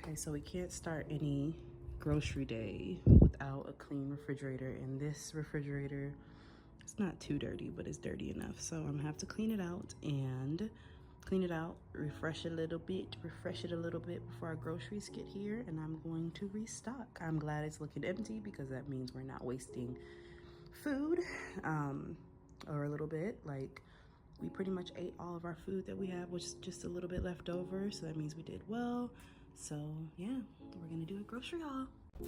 Okay, so we can't start any grocery day without a clean refrigerator, and this refrigerator, it's not too dirty, but it's dirty enough. So I'm gonna have to clean it out, refresh it a little bit before our groceries get here, and I'm going to restock. I'm glad it's looking empty because that means we're not wasting food, or a little bit. Like, we pretty much ate all of our food that we have, which is just a little bit left over, so that means we did well. So yeah, we're gonna do a grocery haul. It's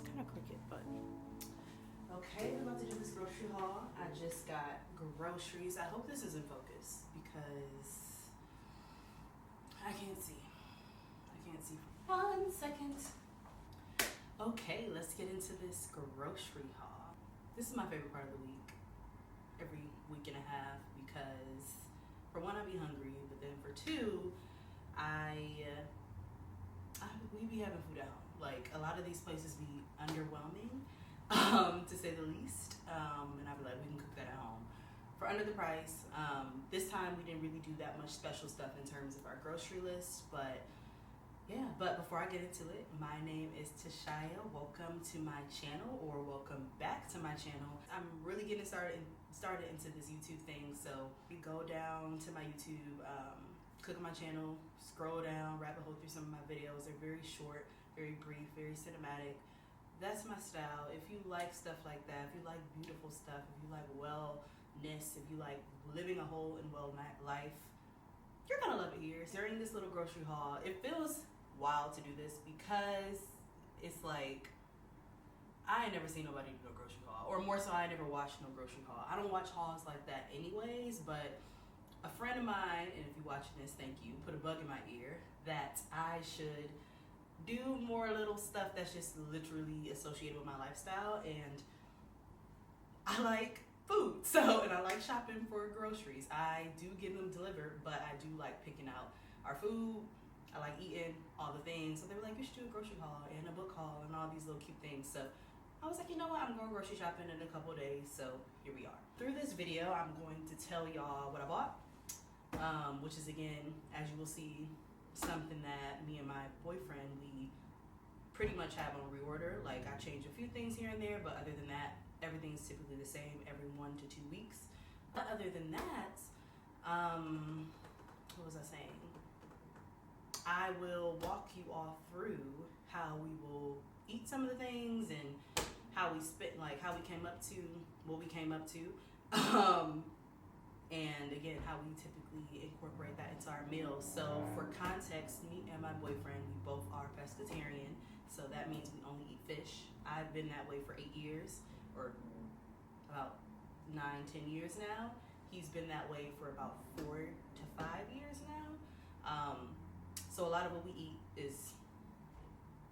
kind of crooked, but okay, we're about to do this grocery haul. I just got groceries. I hope this is in focus because I can't see. 1 second. Okay, let's get into this grocery haul. This is my favorite part of the week, every week and a half, because for one, I be hungry, but then for two, we be having food at home. Like, a lot of these places be underwhelming, to say the least, and I be like, we can cook that at home for under the price. This time we didn't really do that much special stuff in terms of our grocery list, but yeah. But before I get into it, my name is Tashaya. Welcome to my channel, or welcome back to my channel. I'm really getting started into this YouTube thing, so you go down to my YouTube, click on my channel, scroll down, rabbit hole through some of my videos. They're very short, very brief, very cinematic. That's my style. If you like stuff like that, if you like beautiful stuff, if you like wellness, if you like living a whole and well life, you're gonna love it here. During this little grocery haul, it feels wild to do this because it's like, I ain't never seen nobody do a grocery haul, or more so, I never watched no grocery haul. I don't watch hauls like that anyways, but a friend of mine, and if you're watching this, thank you, put a bug in my ear that I should do more little stuff that's just literally associated with my lifestyle, and I like food, and I like shopping for groceries. I do get them delivered, but I do like picking out our food. I like eating all the things. So they were like, you should do a grocery haul and a book haul and all these little cute things. So I was like, you know what, I'm going grocery shopping in a couple of days, so here we are. Through this video, I'm going to tell y'all what I bought, which is, again, as you will see, something that me and my boyfriend, we pretty much have on reorder. Like, I change a few things here and there, but other than that, everything's typically the same every 1 to 2 weeks. But other than that, what was I saying? I will walk you all through how we will eat some of the things and how we how we came up to what we came up to. And again, how we typically incorporate that into our meals. So for context, me and my boyfriend, we both are pescatarian. So that means we only eat fish. I've been that way for 8 years, or about 9-10 years now. He's been that way for about 4 to 5 years now. So a lot of what we eat is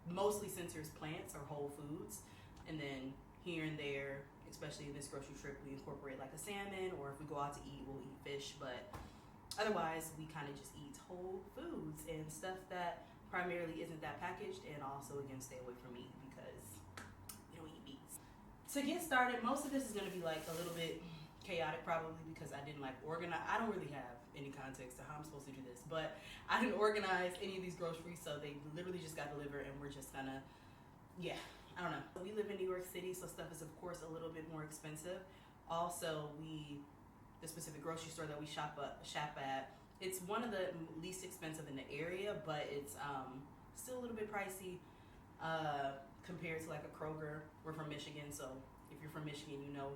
mostly centers plants or whole foods, and then here and there, especially in this grocery trip, we incorporate like a salmon, or if we go out to eat, we'll eat fish, but otherwise we kind of just eat whole foods and stuff that primarily isn't that packaged, and also, again, stay away from meat because we don't eat meats. To get started, most of this is going to be like a little bit chaotic, probably because I didn't like organize. I don't really have any context to how I'm supposed to do this, but I didn't organize any of these groceries, so they literally just got delivered, and we're just gonna, yeah, I don't know. We live in New York City, so stuff is of course a little bit more expensive. Also, the specific grocery store that we shop at, it's one of the least expensive in the area, but it's still a little bit pricey compared to like a Kroger. We're from Michigan, so if you're from Michigan, you know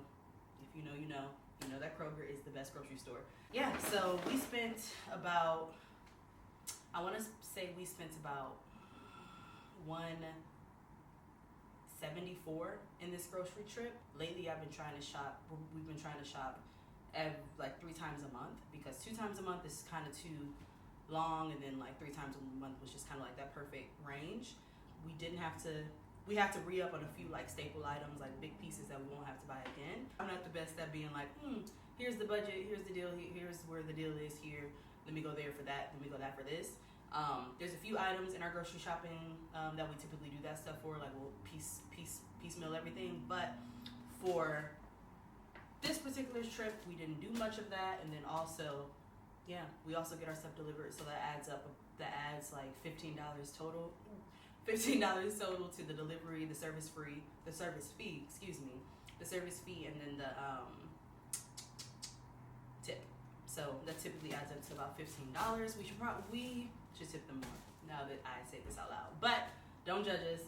that Kroger is the best grocery store. Yeah, so we spent about, I want to say we spent about $174 in this grocery trip. Lately, we've been trying to shop like 3 times a month, because 2 times a month is kind of too long, and then like 3 times a month was just kind of like that perfect range. We have to re-up on a few like staple items, like big pieces that we won't have to buy again. I'm not the best at being like, here's the budget, here's the deal, here's where the deal is here. Let me go there for that, let me go that for this. There's a few items in our grocery shopping that we typically do that stuff for, like we'll piecemeal everything. But for this particular trip, we didn't do much of that. And then also, yeah, we also get our stuff delivered. So that adds up, that adds like $15 total. $15 total to the delivery, the service fee, the service fee, and then the tip. So that typically adds up to about $15. We should tip them more now that I say this out loud. But don't judge us.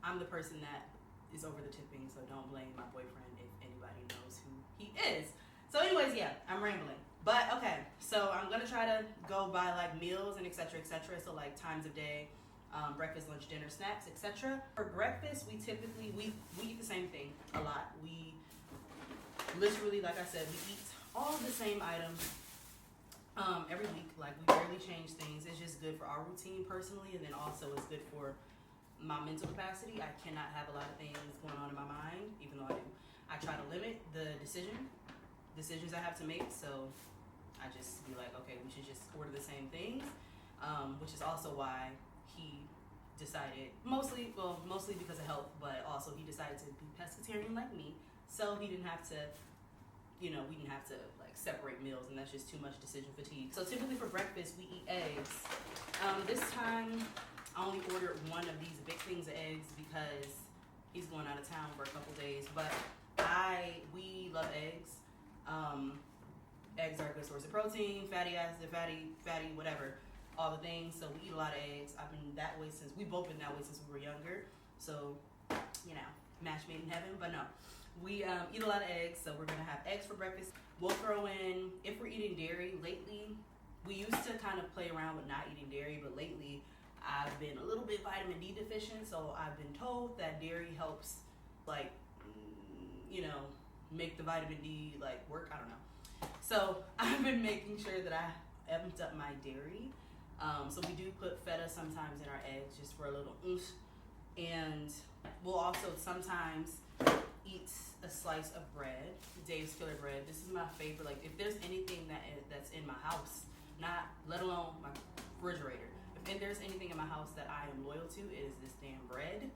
I'm the person that is over the tipping, so don't blame my boyfriend if anybody knows who he is. So anyways, yeah, I'm rambling. But okay, so I'm gonna try to go by like meals and etc. So like times of day, breakfast, lunch, dinner, snacks, etc. For breakfast, we typically we eat the same thing a lot. We literally, like I said, we eat all the same items every week. Like we barely change things. It's just good for our routine personally, and then also it's good for my mental capacity. I cannot have a lot of things going on in my mind, even though I do. I try to limit the decisions I have to make, so I just be like, okay, we should just order the same things, which is also why he decided, mostly because of health, but also he decided to be pescatarian like me, so he didn't have to, we didn't have to like separate meals, and that's just too much decision fatigue. So typically for breakfast, we eat eggs. This time, I only ordered one of these big things of eggs because he's going out of town for a couple days, but we love eggs. Eggs are a good source of protein, fatty acid, fatty, whatever, all the things. So we eat a lot of eggs. We've both been that way since we were younger. So, match made in heaven. But no, we eat a lot of eggs. So we're gonna have eggs for breakfast. We'll throw in, if we're eating dairy, lately, we used to kind of play around with not eating dairy, but lately I've been a little bit vitamin D deficient. So I've been told that dairy helps, like, make the vitamin D like work. I don't know. So I've been making sure that I amped up my dairy. So we do put feta sometimes in our eggs just for a little oomph. And we'll also sometimes eat a slice of bread, Dave's Killer bread. This is my favorite. Like if there's anything that's in my house, not let alone my refrigerator, if there's anything in my house that I am loyal to, it is this damn bread.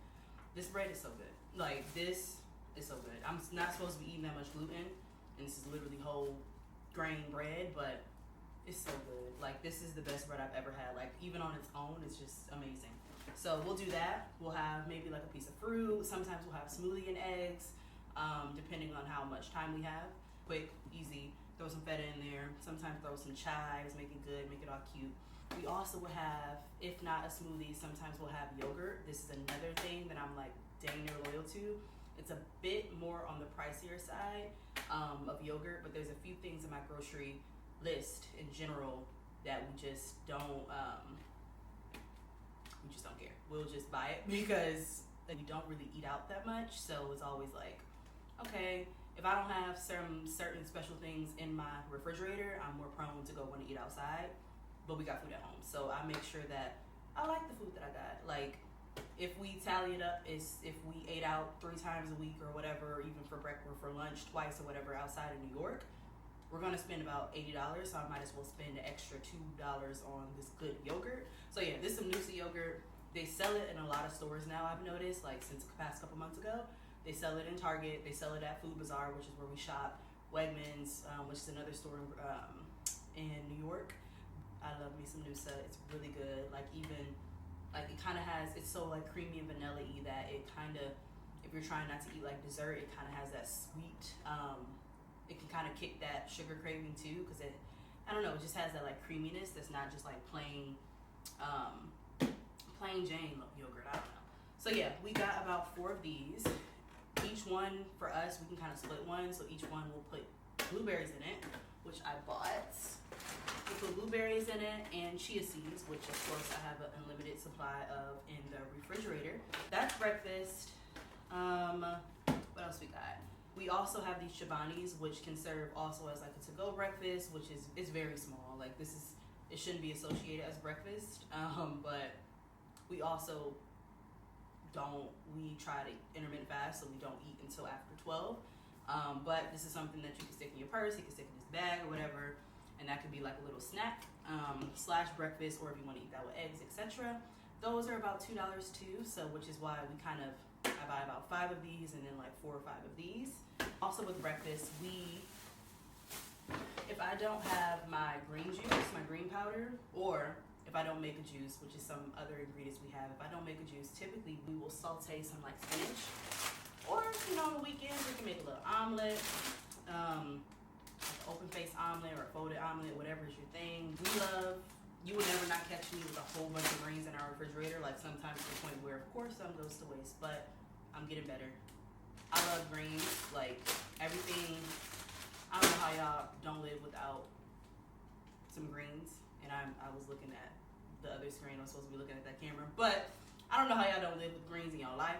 This bread is so good. Like this is so good. I'm not supposed to be eating that much gluten, and this is literally whole grain bread, but it's so good. Like this is the best bread I've ever had. Like even on its own, it's just amazing. So we'll do that. We'll have maybe like a piece of fruit. Sometimes we'll have smoothie and eggs, depending on how much time we have. Quick, easy. Throw some feta in there. Sometimes throw some chives, make it good, make it all cute. We also will have, if not a smoothie, sometimes we'll have yogurt. This is another thing that I'm like dang near loyal to. It's a bit more on the pricier side of yogurt, but there's a few things in my grocery list in general that we just don't care. We'll just buy it because we don't really eat out that much. So it's always like, okay, if I don't have some certain special things in my refrigerator, I'm more prone to go want to eat outside. But we got food at home, so I make sure that I like the food that I got. Like if we tally it up, is if we ate out 3 times a week or whatever, or even for breakfast, for lunch twice or whatever outside of New York, we're gonna spend about $80. So I might as well spend an extra $2 on this good yogurt. So yeah, this is some Noosa yogurt. They sell it in a lot of stores now. I've noticed, like since the past couple months ago, they sell it in Target. They sell it at Food Bazaar, which is where we shop. Wegmans, which is another store in New York. I love me some Noosa. It's really good. Like even. Like it kind of has, it's so like creamy and vanilla-y that it kind of, if you're trying not to eat like dessert, it kind of has that sweet, it can kind of kick that sugar craving too, because it, I don't know, it just has that like creaminess that's not just like plain Jane yogurt, I don't know. So yeah, we got about 4 of these. Each one for us, we can kind of split one, so each one will put blueberries in it, which I bought. We put blueberries in it and chia seeds, which of course I have an unlimited supply of in the refrigerator. That's breakfast. What else we got? We also have these Chobanis, which can serve also as like a to-go breakfast, which is very small. Like it shouldn't be associated as breakfast, but we also we try to intermittent fast, so we don't eat until after 12. But this is something that you can stick in your purse, you can stick in this bag or whatever. And that could be like a little snack / breakfast, or if you want to eat that with eggs, etc. Those are about $2 too, so which is why I buy about 5 of these and then like 4 or 5 of these. Also with breakfast, if I don't have my green juice, my green powder, or if I don't make a juice, which is some other ingredients we have, if I don't make a juice, typically we will saute some like spinach. Or, on the weekends, we can make a little omelet, like an open-faced omelet or a folded omelet, whatever is your thing. You will never not catch me with a whole bunch of greens in our refrigerator, like sometimes to the point where, of course, some goes to waste, but I'm getting better. I love greens, like everything. I don't know how y'all don't live without some greens. And I was looking at the other screen. I was supposed to be looking at that camera. But I don't know how y'all don't live with greens in y'all life.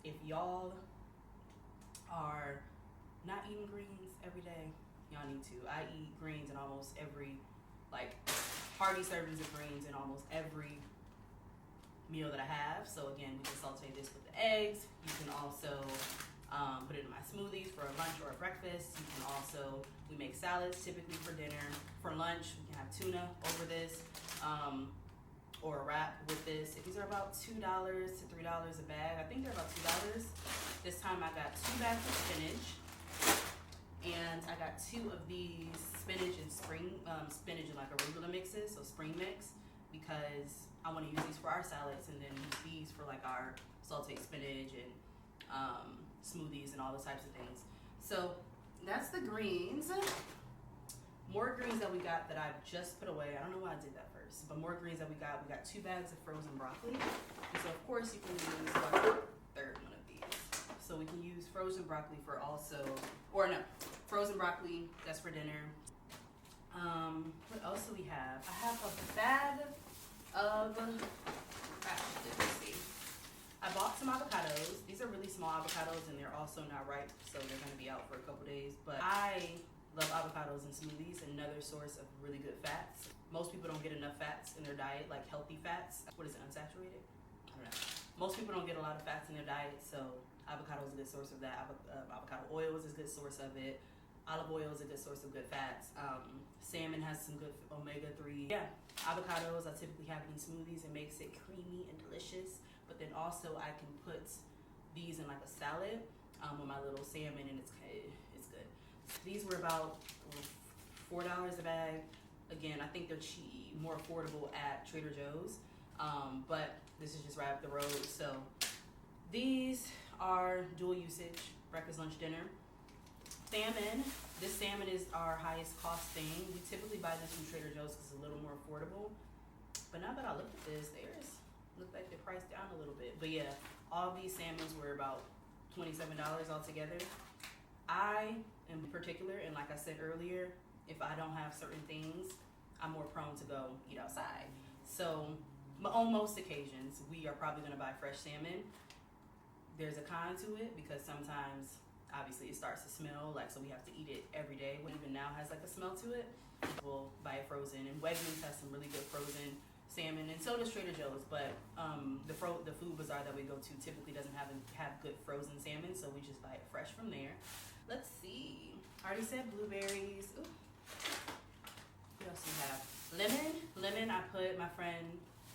If y'all are not eating greens every day, y'all need to. I eat greens in almost every, like, hearty servings of greens in almost every meal that I have. So again, we can saute this with the eggs. You can also put it in my smoothies for a lunch or a breakfast. You can also, we make salads typically for dinner. For lunch, we can have tuna over this, or a wrap with this. These are about $2 to $3 a bag. I think they're about $2. This time I got 2 bags of spinach, and I got 2 of these spinach and spinach and like arugula mixes, so spring mix, because I want to use these for our salads and then use these for like our sauteed spinach and smoothies and all those types of things. So that's the greens. More greens that we got that I just put away. I don't know why I did that first, but more greens that we got. We got 2 bags of frozen broccoli. And so of course you can use like a third one of these. So we can use frozen broccoli for also, or no, frozen broccoli, that's for dinner. What else do we have? I have a bag of, let's see. I bought some avocados. These are really small avocados and they're also not ripe, so they're gonna be out for a couple days. But I love avocados and smoothies, another source of really good fats. Most people don't get enough fats in their diet, like healthy fats. What is it, unsaturated? I don't know. Most people don't get a lot of fats in their diet, so avocado is a good source of that. Avocado oil is a good source of it. Olive oil is a good source of good fats. Salmon has some good omega-3. Yeah, avocados I typically have in smoothies. It makes it creamy and delicious. But then also I can put these in like a salad with my little salmon, and it's good. These were about $4 a bag. Again, I think they're cheap, more affordable at Trader Joe's. But this is just right up the road. So these are dual usage, breakfast, lunch, dinner. Salmon. This salmon is our highest cost thing. We typically buy this from Trader Joe's because it's a little more affordable. But now that I look at this, look like they're priced down a little bit. But yeah, all these salmons were about $27 altogether. I am particular, and like I said earlier, if I don't have certain things, I'm more prone to go eat outside. So on most occasions, we are probably gonna buy fresh salmon. There's a con to it because sometimes, obviously, it starts to smell, like, so we have to eat it every day. What even now has like a smell to it. We'll buy it frozen, and Wegmans has some really good frozen salmon, and so does Trader Joe's. But the food bazaar that we go to typically doesn't have good frozen salmon, so we just buy it fresh from there. Let's see. I already said blueberries. Ooh. What else do we have? Lemon. I put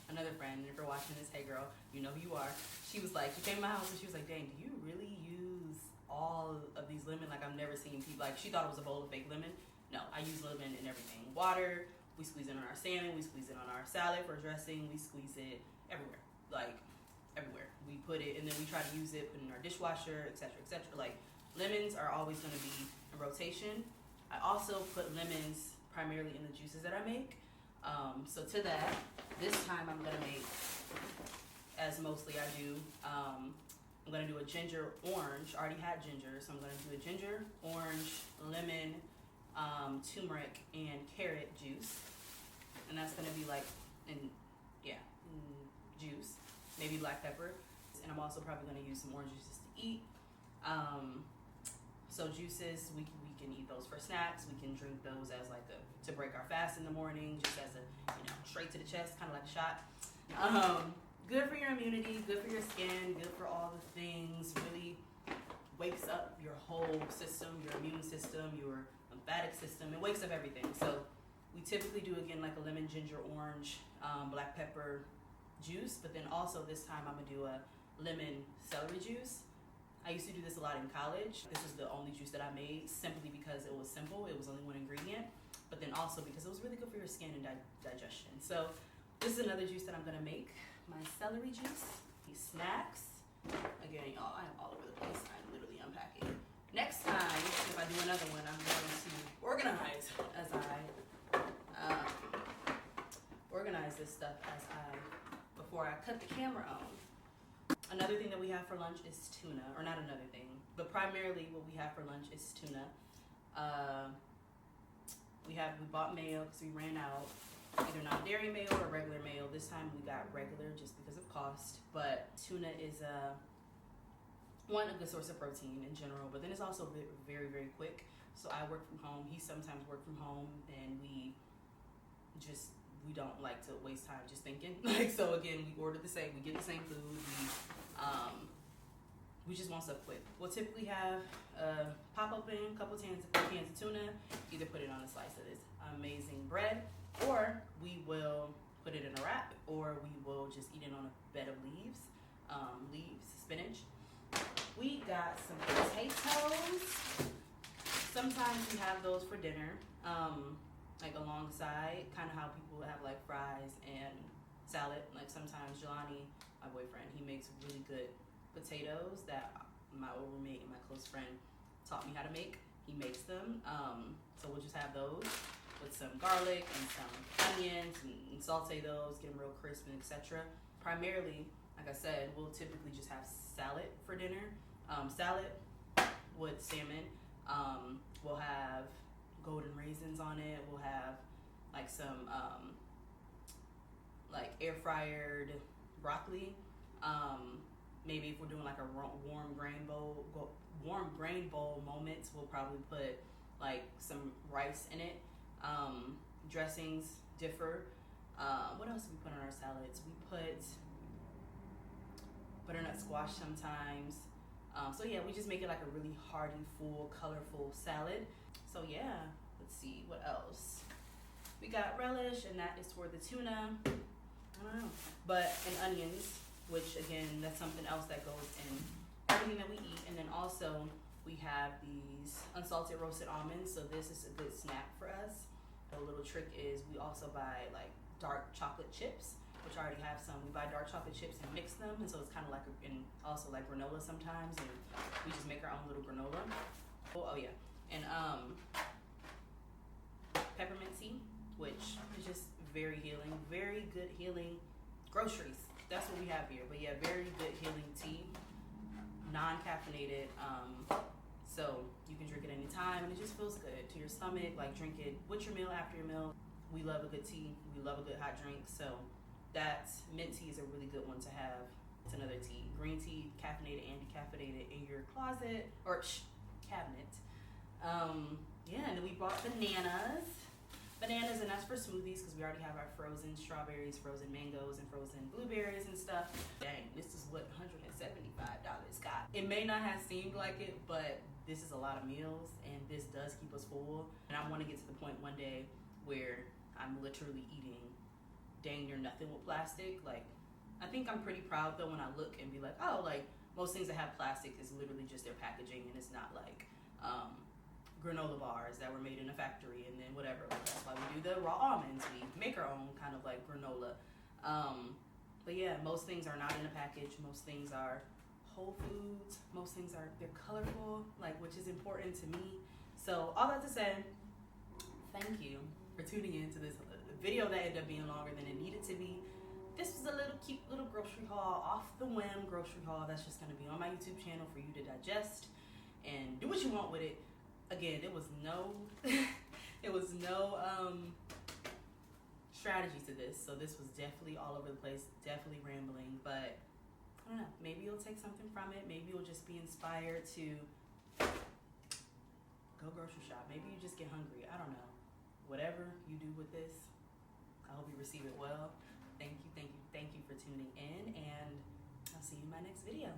another friend, and if you're watching this, hey girl, you know who you are. She was like, she came to my house and she was like, dang, do you really use all of these lemon? Like, I've never seen people, like, she thought it was a bowl of fake lemon. No, I use lemon in everything. Water, we squeeze it on our salmon, we squeeze it on our salad for dressing, we squeeze it everywhere. Like, everywhere. We put it, and then we try to use it, put it in our dishwasher, etc., etc. Like, lemons are always going to be in rotation. I also put lemons primarily in the juices that I make. So to that, this time I'm going to make, as mostly I do, I'm going to do a ginger orange. I already had ginger, so I'm going to do a ginger, orange, lemon, turmeric, and carrot juice. And that's going to be like, juice, maybe black pepper. And I'm also probably going to use some orange juices to eat. So juices, we can eat those for snacks. We can drink those as like to break our fast in the morning, just as a, straight to the chest, kind of like a shot. Good for your immunity, good for your skin, good for all the things. Really wakes up your whole system, your immune system, your lymphatic system. It wakes up everything. So we typically do, again, like a lemon, ginger, orange, black pepper juice. But then also this time I'm going to do a lemon celery juice. I used to do this a lot in college. This is the only juice that I made simply because it was simple. It was only one ingredient, but then also because it was really good for your skin and digestion. So this is another juice that I'm gonna make. My celery juice, these snacks. Again, y'all, I'm all over the place. I'm literally unpacking. Next time, if I do another one, I'm going to organize as organize this stuff before I cut the camera on. Another thing that we have for lunch is tuna, or not another thing, but primarily what we have for lunch is tuna. We bought mayo because we ran out, either non-dairy mayo or regular mayo. This time we got regular just because of cost, but tuna is one, a good source of protein in general, but then it's also very, very quick. So I work from home, he sometimes work from home, and we don't like to waste time just thinking. So again, we order the same, we get the same food, we just want stuff quick. We'll typically have pop open a couple cans of tuna, either put it on a slice of this amazing bread, or we will put it in a wrap, or we will just eat it on a bed of leaves, spinach. We got some potatoes. Sometimes we have those for dinner, like alongside, kind of how people have like fries and salad. Like sometimes Jelani, my boyfriend, he makes really good potatoes that my old roommate and my close friend taught me how to make. He makes them, so we'll just have those with some garlic and some onions and saute those, get them real crisp and etc. Primarily, like I said, we'll typically just have salad for dinner. Salad with salmon. We'll have golden raisins on it. We'll have like some like air fryered broccoli. Maybe if we're doing like a warm grain bowl moments, we'll probably put like some rice in it. Dressings differ. What else do we put on our salads? We put butternut squash sometimes. So yeah, we just make it like a really hearty, full, colorful salad. So yeah, let's see, what else? We got relish, and that is for the tuna. I don't know. And onions, which again, that's something else that goes in everything that we eat. And then also, we have these unsalted roasted almonds. So this is a good snack for us. A little trick is we also buy like dark chocolate chips, which I already have some. We buy dark chocolate chips and mix them, and so it's kind of like, and also like granola sometimes, and we just make our own little granola. Oh yeah, and peppermint tea, which is just very healing, very good healing groceries. That's what we have here. But yeah, very good healing tea, non-caffeinated. So you can drink it anytime, and it just feels good to your stomach. Like drink it with your meal, after your meal. We love a good tea. We love a good hot drink. So that mint tea is a really good one to have. It's another tea, green tea, caffeinated and decaffeinated, in your closet or cabinet. Yeah, and then we bought bananas, and that's for smoothies because we already have our frozen strawberries, frozen mangoes, and frozen blueberries and stuff. Dang, this is what $175 got. It may not have seemed like it, but this is a lot of meals, and this does keep us full. And I want to get to the point one day where I'm literally eating dang near nothing with plastic. Like, I think I'm pretty proud though when I look and be like, oh, like most things that have plastic is literally just their packaging, and it's not like granola bars that were made in a factory and then whatever. Like, that's why we do the raw almonds. We make our own kind of like granola. But yeah, most things are not in a package. Most things are whole foods. Most things they're colorful, like, which is important to me. So all that to say, thank you for tuning in to this video that ended up being longer than it needed to be. This was a little cute little grocery haul, off the whim grocery haul that's just gonna be on my YouTube channel for you to digest and do what you want with it. Again, it was no strategy to this, so this was definitely all over the place, definitely rambling, but I don't know, maybe you'll take something from it, maybe you'll just be inspired to go grocery shop, maybe you just get hungry, I don't know. Whatever you do with this, I hope you receive it well. Thank you for tuning in, and I'll see you in my next video.